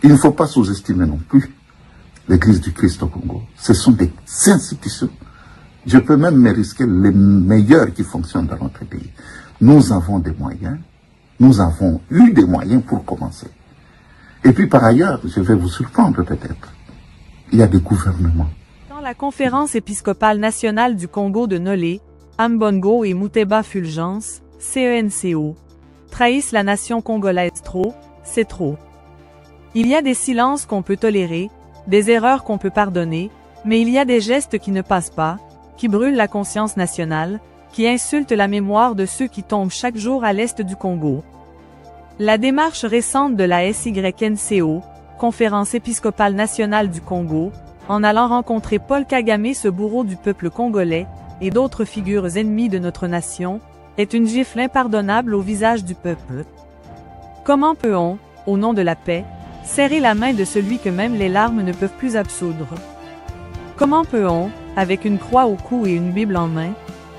Il ne faut pas sous-estimer non plus l'Église du Christ au Congo. Ce sont des institutions, je peux même me risquer, les meilleures qui fonctionnent dans notre pays. Nous avons des moyens, nous avons eu des moyens pour commencer. Et puis par ailleurs, je vais vous surprendre peut-être, il y a des gouvernements. Dans la conférence épiscopale nationale du Congo de Nolé, Ambongo et Muteba Fulgence, CENCO, trahissent la nation congolaise. Trop, c'est trop. Il y a des silences qu'on peut tolérer, des erreurs qu'on peut pardonner, mais il y a des gestes qui ne passent pas, qui brûlent la conscience nationale, qui insultent la mémoire de ceux qui tombent chaque jour à l'est du Congo. La démarche récente de la SYNCO, Conférence épiscopale nationale du Congo, en allant rencontrer Paul Kagame, ce bourreau du peuple congolais, et d'autres figures ennemies de notre nation, est une gifle impardonnable au visage du peuple. Comment peut-on, au nom de la paix, serrer la main de celui que même les larmes ne peuvent plus absoudre? Comment peut-on, avec une croix au cou et une Bible en main,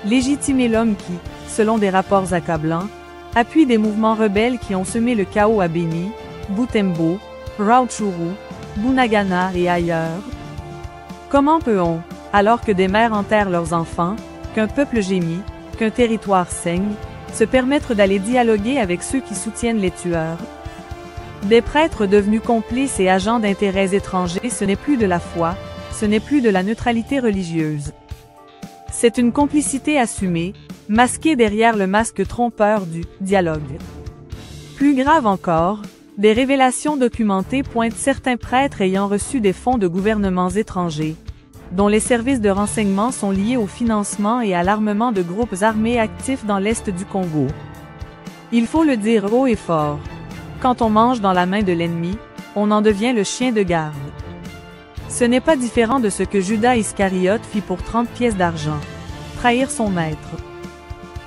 légitimer l'homme qui, selon des rapports accablants, appuie des mouvements rebelles qui ont semé le chaos à Beni, Butembo, Rutshuru, Bunagana et ailleurs? Comment peut-on, alors que des mères enterrent leurs enfants, qu'un peuple gémit, qu'un territoire saigne, se permettre d'aller dialoguer avec ceux qui soutiennent les tueurs? Des prêtres devenus complices et agents d'intérêts étrangers, ce n'est plus de la foi, ce n'est plus de la neutralité religieuse. C'est une complicité assumée, masquée derrière le masque trompeur du dialogue. Plus grave encore, des révélations documentées pointent certains prêtres ayant reçu des fonds de gouvernements étrangers, dont les services de renseignement sont liés au financement et à l'armement de groupes armés actifs dans l'est du Congo. Il faut le dire haut et fort. Quand on mange dans la main de l'ennemi, on en devient le chien de garde. Ce n'est pas différent de ce que Judas Iscariote fit pour 30 pièces d'argent. Trahir son maître.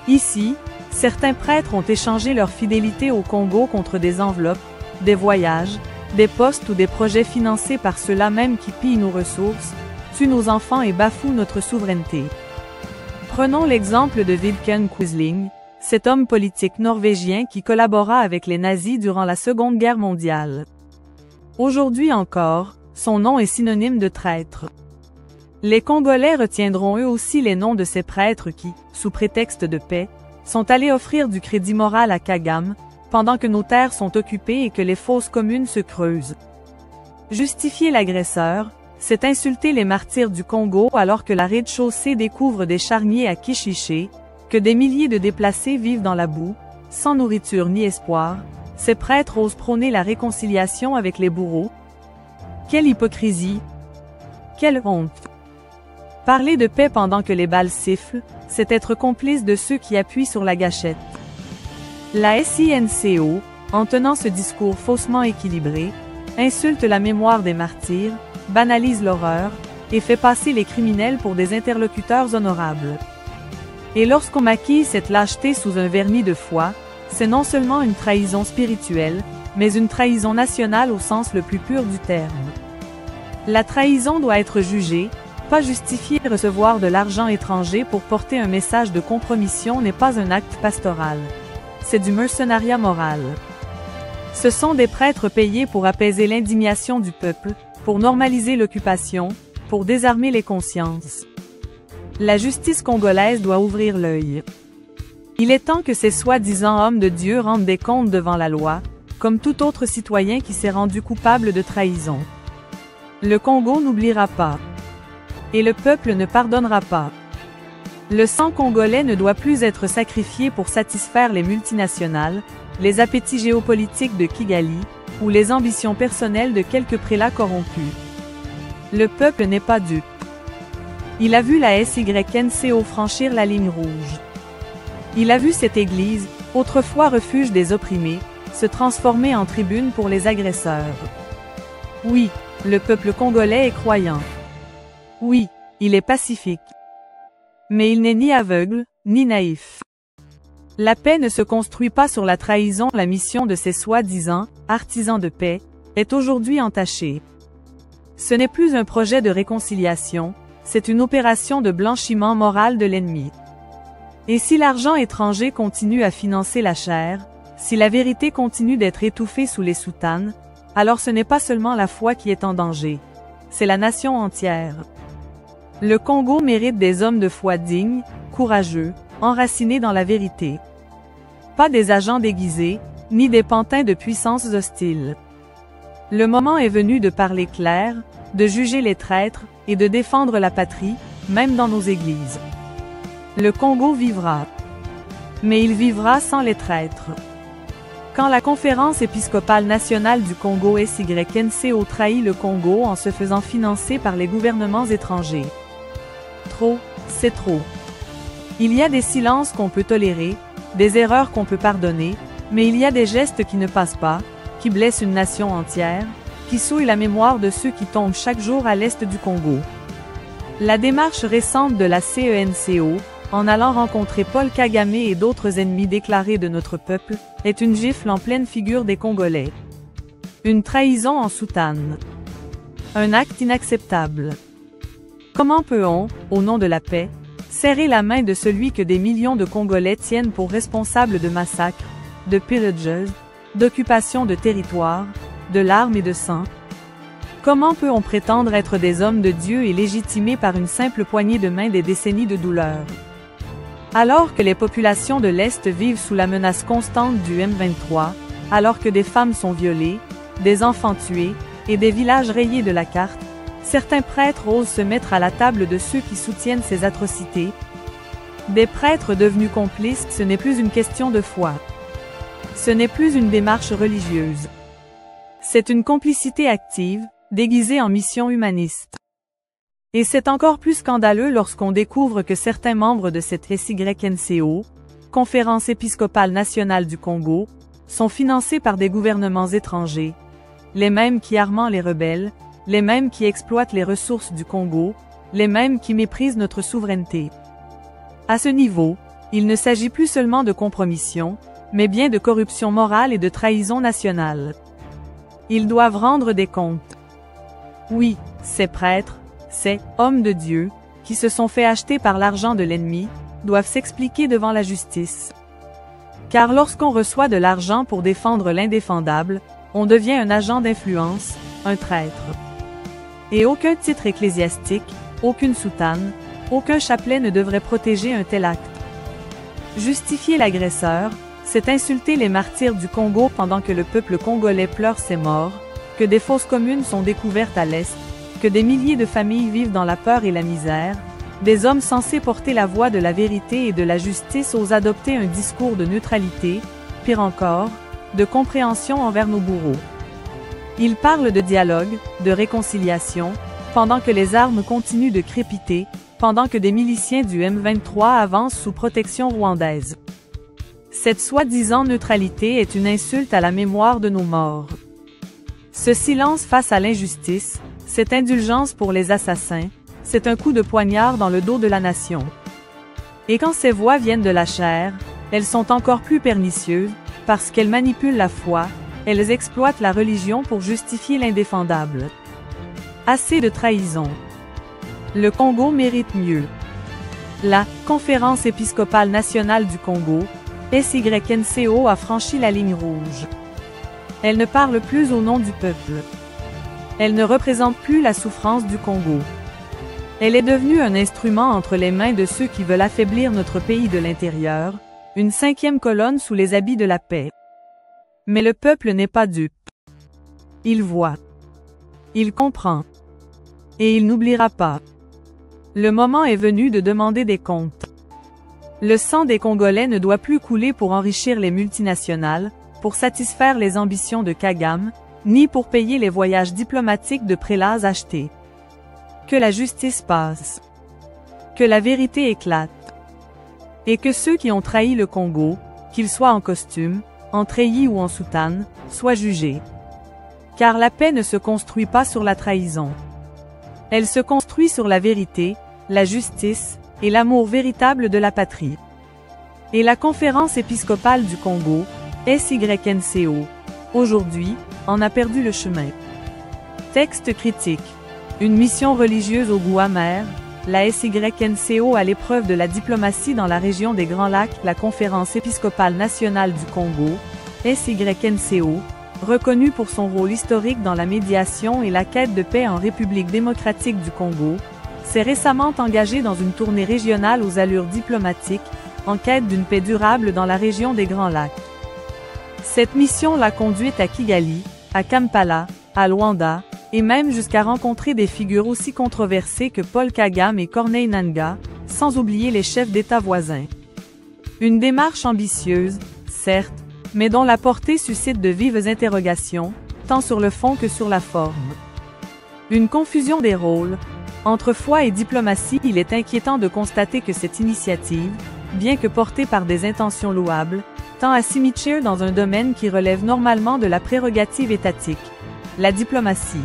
Ici, certains prêtres ont échangé leur fidélité au Congo contre des enveloppes, des voyages, des postes ou des projets financés par ceux-là même qui pillent nos ressources, tuent nos enfants et bafouent notre souveraineté. Prenons l'exemple de Vidkun Quisling, cet homme politique norvégien qui collabora avec les nazis durant la Seconde Guerre mondiale. Aujourd'hui encore, son nom est synonyme de traître. Les Congolais retiendront eux aussi les noms de ces prêtres qui, sous prétexte de paix, sont allés offrir du crédit moral à Kagame, pendant que nos terres sont occupées et que les fosses communes se creusent. Justifier l'agresseur, c'est insulter les martyrs du Congo alors que la rez-de-chaussée découvre des charniers à Kishiché, que des milliers de déplacés vivent dans la boue, sans nourriture ni espoir. Ces prêtres osent prôner la réconciliation avec les bourreaux. Quelle hypocrisie! Quelle honte! Parler de paix pendant que les balles sifflent, c'est être complice de ceux qui appuient sur la gâchette. La SYNCO, en tenant ce discours faussement équilibré, insulte la mémoire des martyrs, banalise l'horreur, et fait passer les criminels pour des interlocuteurs honorables. Et lorsqu'on maquille cette lâcheté sous un vernis de foi, c'est non seulement une trahison spirituelle, mais une trahison nationale au sens le plus pur du terme. La trahison doit être jugée, pas justifiée. Recevoir de l'argent étranger pour porter un message de compromission n'est pas un acte pastoral. C'est du mercenariat moral. Ce sont des prêtres payés pour apaiser l'indignation du peuple, pour normaliser l'occupation, pour désarmer les consciences. La justice congolaise doit ouvrir l'œil. Il est temps que ces soi-disant hommes de Dieu rendent des comptes devant la loi, comme tout autre citoyen qui s'est rendu coupable de trahison. Le Congo n'oubliera pas. Et le peuple ne pardonnera pas. Le sang congolais ne doit plus être sacrifié pour satisfaire les multinationales, les appétits géopolitiques de Kigali, ou les ambitions personnelles de quelques prélats corrompus. Le peuple n'est pas dupe. Il a vu la SYNCO franchir la ligne rouge. Il a vu cette église, autrefois refuge des opprimés, se transformer en tribune pour les agresseurs. Oui, le peuple congolais est croyant. Oui, il est pacifique. Mais il n'est ni aveugle, ni naïf. La paix ne se construit pas sur la trahison. La mission de ces soi-disant artisans de paix est aujourd'hui entachée. Ce n'est plus un projet de réconciliation, c'est une opération de blanchiment moral de l'ennemi. Et si l'argent étranger continue à financer la chair, si la vérité continue d'être étouffée sous les soutanes, alors ce n'est pas seulement la foi qui est en danger. C'est la nation entière. Le Congo mérite des hommes de foi dignes, courageux, enracinés dans la vérité. Pas des agents déguisés, ni des pantins de puissances hostiles. Le moment est venu de parler clair, de juger les traîtres, et de défendre la patrie, même dans nos églises. Le Congo vivra. Mais il vivra sans les traîtres. Quand la Conférence épiscopale nationale du Congo SYNCO trahit le Congo en se faisant financer par les gouvernements étrangers. Trop, c'est trop. Il y a des silences qu'on peut tolérer, des erreurs qu'on peut pardonner, mais il y a des gestes qui ne passent pas, qui blessent une nation entière, qui souillent la mémoire de ceux qui tombent chaque jour à l'est du Congo. La démarche récente de la CENCO, en allant rencontrer Paul Kagame et d'autres ennemis déclarés de notre peuple, est une gifle en pleine figure des Congolais. Une trahison en soutane. Un acte inacceptable. Comment peut-on, au nom de la paix, serrer la main de celui que des millions de Congolais tiennent pour responsable de massacres, de pillages, d'occupation de territoires, de larmes et de sang? Comment peut-on prétendre être des hommes de Dieu et légitimer par une simple poignée de main des décennies de douleur? Alors que les populations de l'Est vivent sous la menace constante du M23, alors que des femmes sont violées, des enfants tués, et des villages rayés de la carte, certains prêtres osent se mettre à la table de ceux qui soutiennent ces atrocités. Des prêtres devenus complices, ce n'est plus une question de foi. Ce n'est plus une démarche religieuse. C'est une complicité active, déguisée en mission humaniste. Et c'est encore plus scandaleux lorsqu'on découvre que certains membres de cette SYNCO, Conférence épiscopale nationale du Congo, sont financés par des gouvernements étrangers, les mêmes qui arment les rebelles, les mêmes qui exploitent les ressources du Congo, les mêmes qui méprisent notre souveraineté. À ce niveau, il ne s'agit plus seulement de compromission, mais bien de corruption morale et de trahison nationale. Ils doivent rendre des comptes. Oui, ces prêtres, ces hommes de Dieu, qui se sont fait acheter par l'argent de l'ennemi, doivent s'expliquer devant la justice. Car lorsqu'on reçoit de l'argent pour défendre l'indéfendable, on devient un agent d'influence, un traître. Et aucun titre ecclésiastique, aucune soutane, aucun chapelet ne devrait protéger un tel acte. Justifier l'agresseur, c'est insulter les martyrs du Congo pendant que le peuple congolais pleure ses morts, que des fosses communes sont découvertes à l'Est, que des milliers de familles vivent dans la peur et la misère, des hommes censés porter la voix de la vérité et de la justice osent adopter un discours de neutralité, pire encore, de compréhension envers nos bourreaux. Ils parlent de dialogue, de réconciliation, pendant que les armes continuent de crépiter, pendant que des miliciens du M23 avancent sous protection rwandaise. Cette soi-disant neutralité est une insulte à la mémoire de nos morts. Ce silence face à l'injustice, cette indulgence pour les assassins, c'est un coup de poignard dans le dos de la nation. Et quand ces voix viennent de la chair, elles sont encore plus pernicieuses, parce qu'elles manipulent la foi, elles exploitent la religion pour justifier l'indéfendable. Assez de trahison. Le Congo mérite mieux. La Conférence épiscopale nationale du Congo, SYNCO, a franchi la ligne rouge. Elle ne parle plus au nom du peuple. Elle ne représente plus la souffrance du Congo. Elle est devenue un instrument entre les mains de ceux qui veulent affaiblir notre pays de l'intérieur, une cinquième colonne sous les habits de la paix. Mais le peuple n'est pas dupe. Il voit. Il comprend. Et il n'oubliera pas. Le moment est venu de demander des comptes. Le sang des Congolais ne doit plus couler pour enrichir les multinationales, pour satisfaire les ambitions de Kagame, ni pour payer les voyages diplomatiques de prélats achetés. Que la justice passe. Que la vérité éclate. Et que ceux qui ont trahi le Congo, qu'ils soient en costume, en treillis ou en soutane, soient jugés. Car la paix ne se construit pas sur la trahison. Elle se construit sur la vérité, la justice, et l'amour véritable de la patrie. Et la Conférence épiscopale du Congo, SYNCO, aujourd'hui, en a perdu le chemin. Texte critique. Une mission religieuse au goût amer, la SYNCO à l'épreuve de la diplomatie dans la région des Grands Lacs, la Conférence épiscopale nationale du Congo, SYNCO, reconnu pour son rôle historique dans la médiation et la quête de paix en République démocratique du Congo, s'est récemment engagé dans une tournée régionale aux allures diplomatiques, en quête d'une paix durable dans la région des Grands Lacs. Cette mission l'a conduite à Kigali, à Kampala, à Luanda, et même jusqu'à rencontrer des figures aussi controversées que Paul Kagame et Corneille Nangaa, sans oublier les chefs d'État voisins. Une démarche ambitieuse, certes, mais dont la portée suscite de vives interrogations, tant sur le fond que sur la forme. Une confusion des rôles. Entre foi et diplomatie, il est inquiétant de constater que cette initiative, bien que portée par des intentions louables, tend à s'immiscer dans un domaine qui relève normalement de la prérogative étatique, la diplomatie.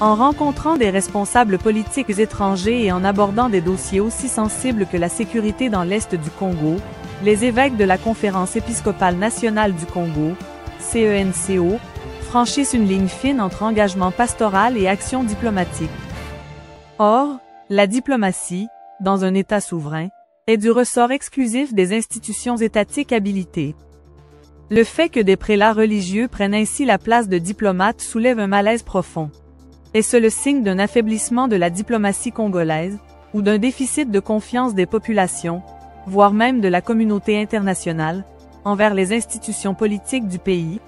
En rencontrant des responsables politiques étrangers et en abordant des dossiers aussi sensibles que la sécurité dans l'Est du Congo, les évêques de la Conférence épiscopale nationale du Congo, CENCO, franchissent une ligne fine entre engagement pastoral et action diplomatique. Or, la diplomatie, dans un État souverain, est du ressort exclusif des institutions étatiques habilitées. Le fait que des prélats religieux prennent ainsi la place de diplomates soulève un malaise profond. Est-ce le signe d'un affaiblissement de la diplomatie congolaise, ou d'un déficit de confiance des populations, voire même de la communauté internationale, envers les institutions politiques du pays?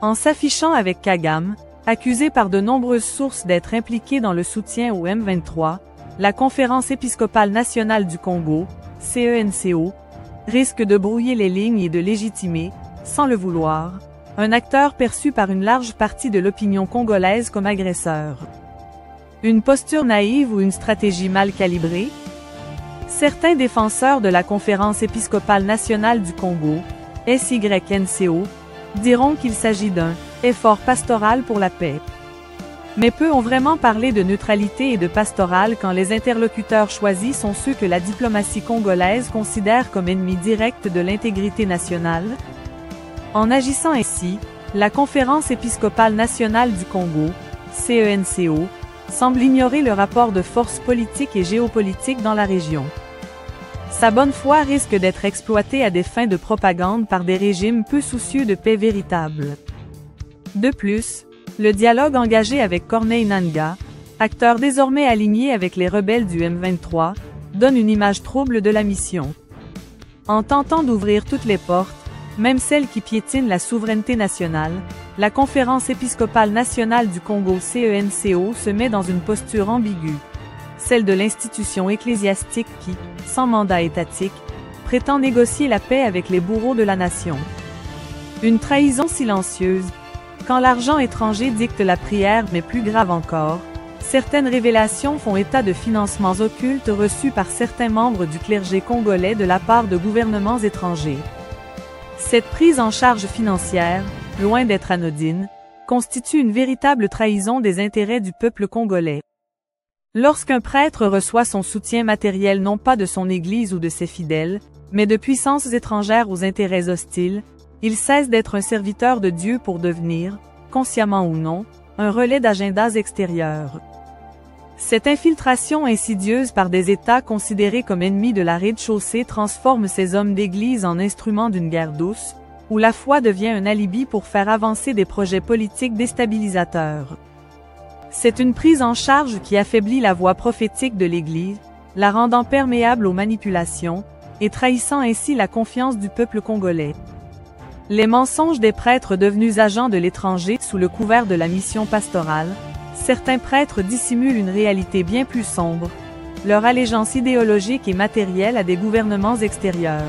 En s'affichant avec Kagame, accusé par de nombreuses sources d'être impliqué dans le soutien au M23, la Conférence épiscopale nationale du Congo, CENCO, risque de brouiller les lignes et de légitimer, sans le vouloir, un acteur perçu par une large partie de l'opinion congolaise comme agresseur. Une posture naïve ou une stratégie mal calibrée? Certains défenseurs de la Conférence épiscopale nationale du Congo, SYNCO, diront qu'il s'agit d'un « effort pastoral pour la paix ». Mais peu ont vraiment parlé de neutralité et de pastoral quand les interlocuteurs choisis sont ceux que la diplomatie congolaise considère comme ennemis directs de l'intégrité nationale. En agissant ainsi, la Conférence épiscopale nationale du Congo, CENCO, semble ignorer le rapport de force politique et géopolitique dans la région. Sa bonne foi risque d'être exploitée à des fins de propagande par des régimes peu soucieux de paix véritable. De plus, le dialogue engagé avec Corneille Nangaa, acteur désormais aligné avec les rebelles du M23, donne une image trouble de la mission. En tentant d'ouvrir toutes les portes, même celles qui piétinent la souveraineté nationale, la Conférence épiscopale nationale du Congo CENCO se met dans une posture ambiguë, celle de l'institution ecclésiastique qui, sans mandat étatique, prétend négocier la paix avec les bourreaux de la nation. Une trahison silencieuse. Quand l'argent étranger dicte la prière, mais plus grave encore, certaines révélations font état de financements occultes reçus par certains membres du clergé congolais de la part de gouvernements étrangers. Cette prise en charge financière, loin d'être anodine, constitue une véritable trahison des intérêts du peuple congolais. Lorsqu'un prêtre reçoit son soutien matériel non pas de son Église ou de ses fidèles, mais de puissances étrangères aux intérêts hostiles, il cesse d'être un serviteur de Dieu pour devenir, consciemment ou non, un relais d'agendas extérieurs. Cette infiltration insidieuse par des États considérés comme ennemis de la rez-de-chaussée transforme ces hommes d'Église en instruments d'une guerre douce, où la foi devient un alibi pour faire avancer des projets politiques déstabilisateurs. C'est une prise en charge qui affaiblit la voix prophétique de l'Église, la rendant perméable aux manipulations, et trahissant ainsi la confiance du peuple congolais. Les mensonges des prêtres devenus agents de l'étranger sous le couvert de la mission pastorale, certains prêtres dissimulent une réalité bien plus sombre, leur allégeance idéologique et matérielle à des gouvernements extérieurs.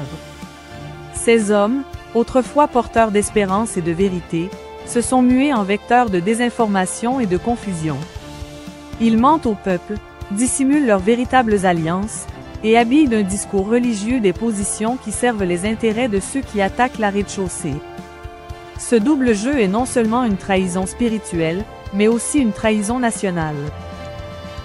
Ces hommes, autrefois porteurs d'espérance et de vérité, se sont mués en vecteurs de désinformation et de confusion. Ils mentent au peuple, dissimulent leurs véritables alliances, et habillent d'un discours religieux des positions qui servent les intérêts de ceux qui attaquent la rez-de-chaussée. Ce double jeu est non seulement une trahison spirituelle, mais aussi une trahison nationale.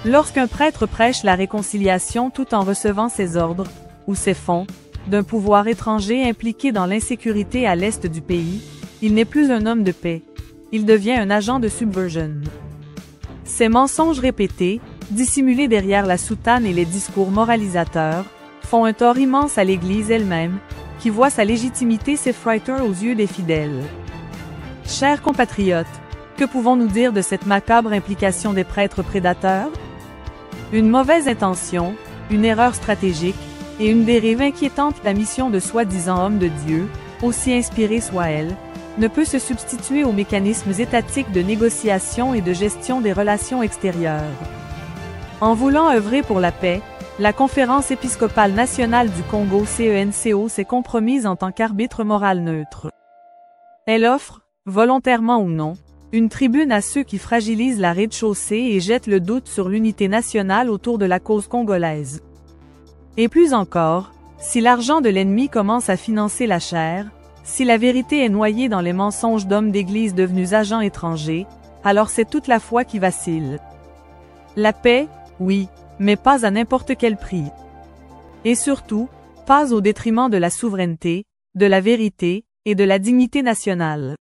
Lorsqu'un prêtre prêche la réconciliation tout en recevant ses ordres, ou ses fonds, d'un pouvoir étranger impliqué dans l'insécurité à l'est du pays, il n'est plus un homme de paix. Il devient un agent de subversion. Ces mensonges répétés, dissimulés derrière la soutane et les discours moralisateurs, font un tort immense à l'Église elle-même, qui voit sa légitimité s'effriter aux yeux des fidèles. Chers compatriotes, que pouvons-nous dire de cette macabre implication des prêtres prédateurs? Une mauvaise intention, une erreur stratégique, et une dérive inquiétante. La mission de soi-disant homme de Dieu, aussi inspirée soit-elle, ne peut se substituer aux mécanismes étatiques de négociation et de gestion des relations extérieures. En voulant œuvrer pour la paix, la Conférence épiscopale nationale du Congo CENCO s'est compromise en tant qu'arbitre moral neutre. Elle offre, volontairement ou non, une tribune à ceux qui fragilisent la rez-de-chaussée et jettent le doute sur l'unité nationale autour de la cause congolaise. Et plus encore, si l'argent de l'ennemi commence à financer la chair, si la vérité est noyée dans les mensonges d'hommes d'église devenus agents étrangers, alors c'est toute la foi qui vacille. La paix, oui, mais pas à n'importe quel prix. Et surtout, pas au détriment de la souveraineté, de la vérité, et de la dignité nationale.